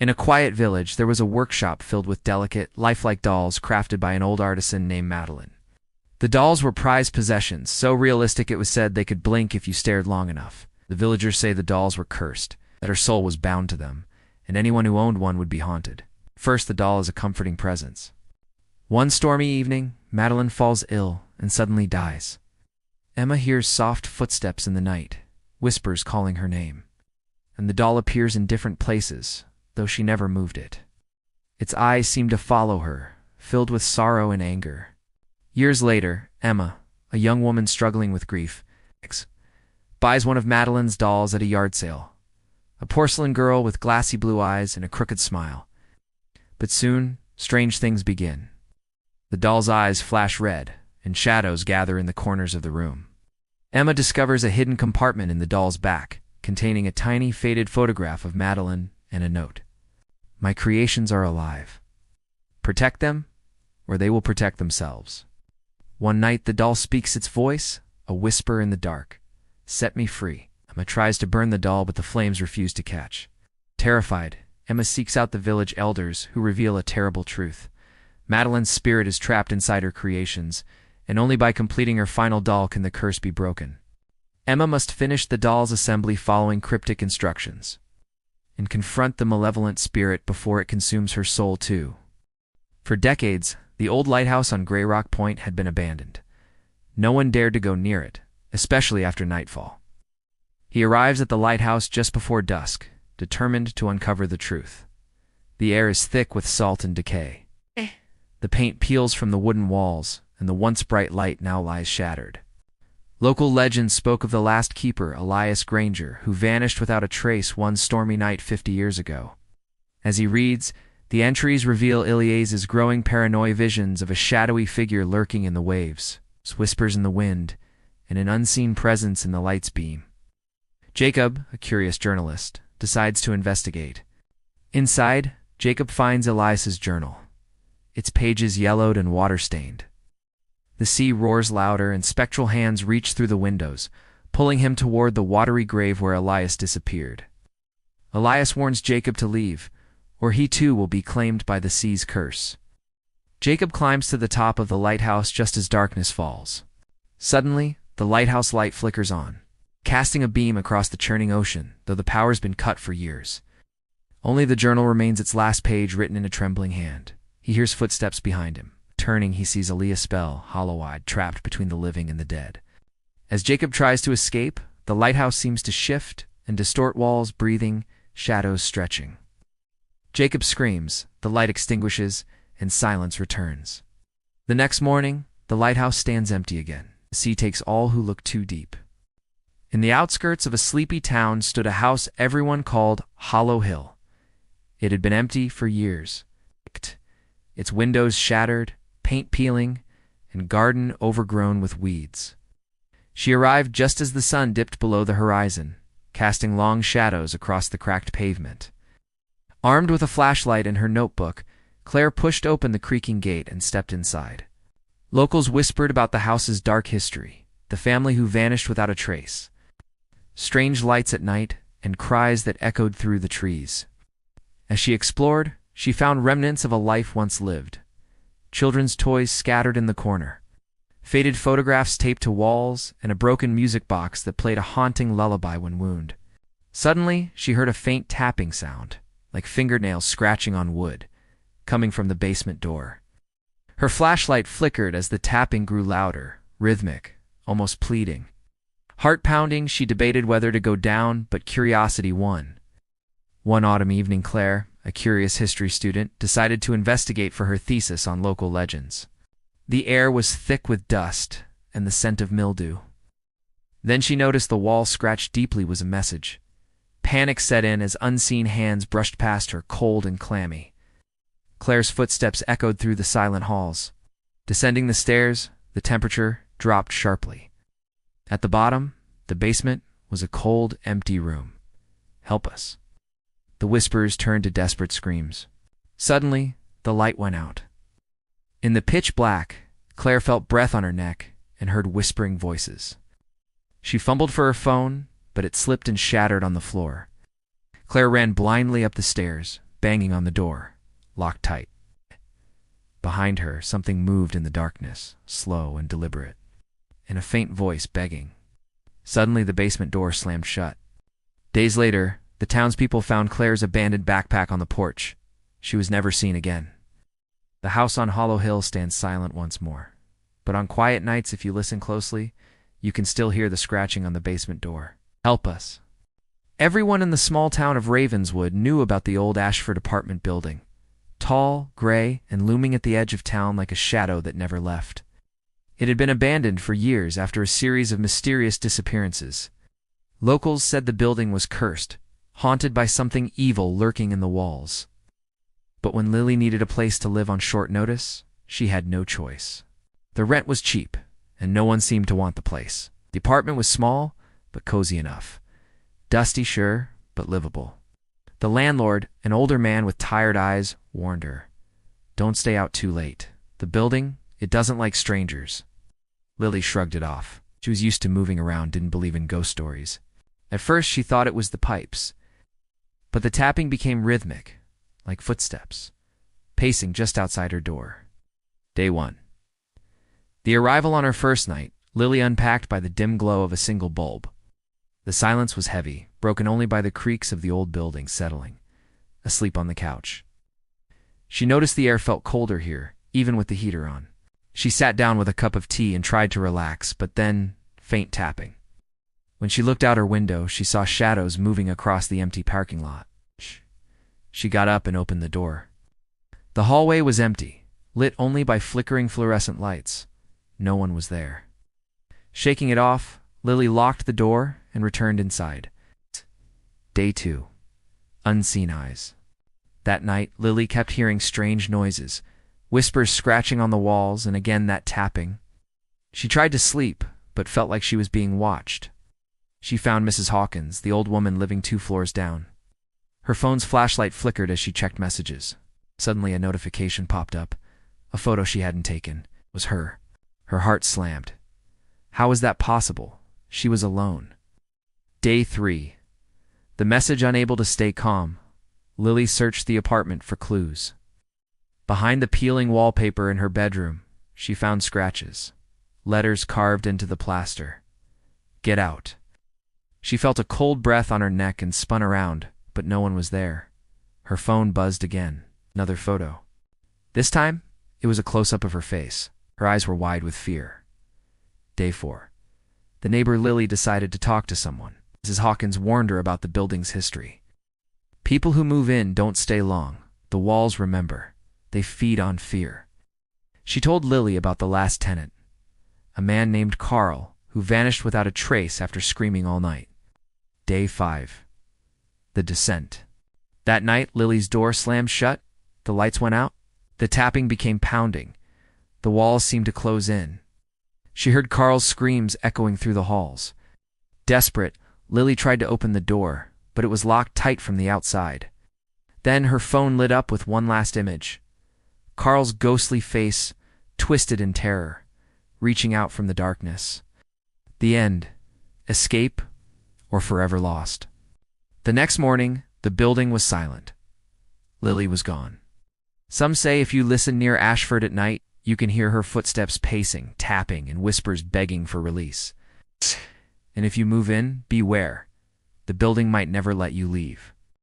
In a quiet village, there was a workshop filled with delicate, lifelike dolls crafted by an old artisan named Madeline. The dolls were prized possessions, so realistic it was said they could blink if you stared long enough. The villagers say the dolls were cursed, that her soul was bound to them, and anyone who owned one would be haunted. First, the doll is a comforting presence. One stormy evening, Madeline falls ill and suddenly dies. Emma hears soft footsteps in the night, whispers calling her name, and the doll appears in different places, though she never moved it. Its eyes seem to follow her, filled with sorrow and anger. Years later, Emma, a young woman struggling with grief, buys one of Madeline's dolls at a yard sale, a porcelain girl with glassy blue eyes and a crooked smile. But soon, strange things begin. The doll's eyes flash red, and shadows gather in the corners of the room. Emma discovers a hidden compartment in the doll's back, containing a tiny, faded photograph of Madeline and a note. "My creations are alive. Protect them, or they will protect themselves." One night the doll speaks its voice, a whisper in the dark. "Set me free." Emma tries to burn the doll, but the flames refuse to catch. Terrified, Emma seeks out the village elders, who reveal a terrible truth. Madeline's spirit is trapped inside her creations, and only by completing her final doll can the curse be broken. Emma must finish the doll's assembly following cryptic instructions, and confront the malevolent spirit before it consumes her soul too. For decades, the old lighthouse on Grey Rock Point had been abandoned. No one dared to go near it, especially after nightfall. He arrives at the lighthouse just before dusk, determined to uncover the truth. The air is thick with salt and decay. The paint peels from the wooden walls, and the once bright light now lies shattered. Local legends spoke of the last keeper, Elias Granger, who vanished without a trace one stormy night 50 years ago. As he reads, the entries reveal Elias's growing paranoid visions of a shadowy figure lurking in the waves, whispers in the wind, and an unseen presence in the light's beam. Jacob, a curious journalist, decides to investigate. Inside, Jacob finds Elias's journal, its pages yellowed and water-stained. The sea roars louder, and spectral hands reach through the windows, pulling him toward the watery grave where Elias disappeared. Elias warns Jacob to leave, or he too will be claimed by the sea's curse. Jacob climbs to the top of the lighthouse just as darkness falls. Suddenly, the lighthouse light flickers on, casting a beam across the churning ocean, though the power's been cut for years. Only the journal remains, its last page written in a trembling hand. He hears footsteps behind him. Turning, he sees Elias Bell, hollow-eyed, trapped between the living and the dead. As Jacob tries to escape, the lighthouse seems to shift and distort, walls breathing, shadows stretching. Jacob screams, the light extinguishes, and silence returns. The next morning, the lighthouse stands empty again. The sea takes all who look too deep. In the outskirts of a sleepy town stood a house everyone called Hollow Hill. It had been empty for years, its windows shattered, paint peeling, and garden overgrown with weeds. She arrived just as the sun dipped below the horizon, casting long shadows across the cracked pavement. Armed with a flashlight and her notebook, Claire pushed open the creaking gate and stepped inside. Locals whispered about the house's dark history, the family who vanished without a trace, strange lights at night, and cries that echoed through the trees. As she explored, she found remnants of a life once lived. Children's toys scattered in the corner, faded photographs taped to walls, and a broken music box that played a haunting lullaby when wounded. Suddenly, she heard a faint tapping sound, like fingernails scratching on wood, coming from the basement door. Her flashlight flickered as the tapping grew louder, rhythmic, almost pleading. Heart-pounding, she debated whether to go down, but curiosity won. One autumn evening, Claire, a curious history student, decided to investigate for her thesis on local legends. The air was thick with dust and the scent of mildew. Then she noticed the wall scratched deeply was a message. Panic set in as unseen hands brushed past her, cold and clammy. Claire's footsteps echoed through the silent halls. Descending the stairs, the temperature dropped sharply. At the bottom, the basement, was a cold, empty room. "Help us." The whispers turned to desperate screams. Suddenly, the light went out. In the pitch black, Claire felt breath on her neck and heard whispering voices. She fumbled for her phone, but it slipped and shattered on the floor. Claire ran blindly up the stairs, banging on the door, locked tight. Behind her, something moved in the darkness, slow and deliberate, and a faint voice begging. Suddenly, the basement door slammed shut. Days later, the townspeople found Claire's abandoned backpack on the porch. She was never seen again. The house on Hollow Hill stands silent once more. But on quiet nights, if you listen closely, you can still hear the scratching on the basement door. Help us. Everyone in the small town of Ravenswood knew about the old Ashford apartment building. Tall, gray, and looming at the edge of town like a shadow that never left. It had been abandoned for years after a series of mysterious disappearances. Locals said the building was cursed, haunted by something evil lurking in the walls. But when Lily needed a place to live on short notice, she had no choice. The rent was cheap, and no one seemed to want the place. The apartment was small, but cozy enough. Dusty, sure, but livable. The landlord, an older man with tired eyes, warned her, "Don't stay out too late. The building, it doesn't like strangers." Lily shrugged it off. She was used to moving around, didn't believe in ghost stories. At first, she thought it was the pipes. But the tapping became rhythmic, like footsteps, pacing just outside her door. Day 1. The arrival on her first night, Lily unpacked by the dim glow of a single bulb. The silence was heavy, broken only by the creaks of the old building settling, asleep on the couch. She noticed the air felt colder here, even with the heater on. She sat down with a cup of tea and tried to relax, but then, faint tapping. When she looked out her window, she saw shadows moving across the empty parking lot. She got up and opened the door. The hallway was empty, lit only by flickering fluorescent lights. No one was there. Shaking it off, Lily locked the door and returned inside. Day 2. Unseen eyes. That night, Lily kept hearing strange noises, whispers scratching on the walls, and again that tapping. She tried to sleep, but felt like she was being watched. She found Mrs. Hawkins, the old woman living 2 floors down. Her phone's flashlight flickered as she checked messages. Suddenly, a notification popped up. A photo she hadn't taken. It was her. Her heart slammed. How was that possible? She was alone. Day 3. The message unable to stay calm, Lily searched the apartment for clues. Behind the peeling wallpaper in her bedroom, she found scratches, letters carved into the plaster. Get out. She felt a cold breath on her neck and spun around, but no one was there. Her phone buzzed again. Another photo. This time, it was a close-up of her face. Her eyes were wide with fear. Day 4. The neighbor Lily decided to talk to someone. Mrs. Hawkins warned her about the building's history. People who move in don't stay long. The walls remember. They feed on fear. She told Lily about the last tenant, a man named Carl, who vanished without a trace after screaming all night. Day 5. The descent. That night, Lily's door slammed shut. The lights went out. The tapping became pounding. The walls seemed to close in. She heard Carl's screams echoing through the halls. Desperate, Lily tried to open the door, but it was locked tight from the outside. Then her phone lit up with one last image. Carl's ghostly face, twisted in terror, reaching out from the darkness. The end. Escape or forever lost. The next morning, the building was silent. Lily was gone. Some say if you listen near Ashford at night, you can hear her footsteps pacing, tapping, and whispers begging for release. And if you move in, beware. The building might never let you leave.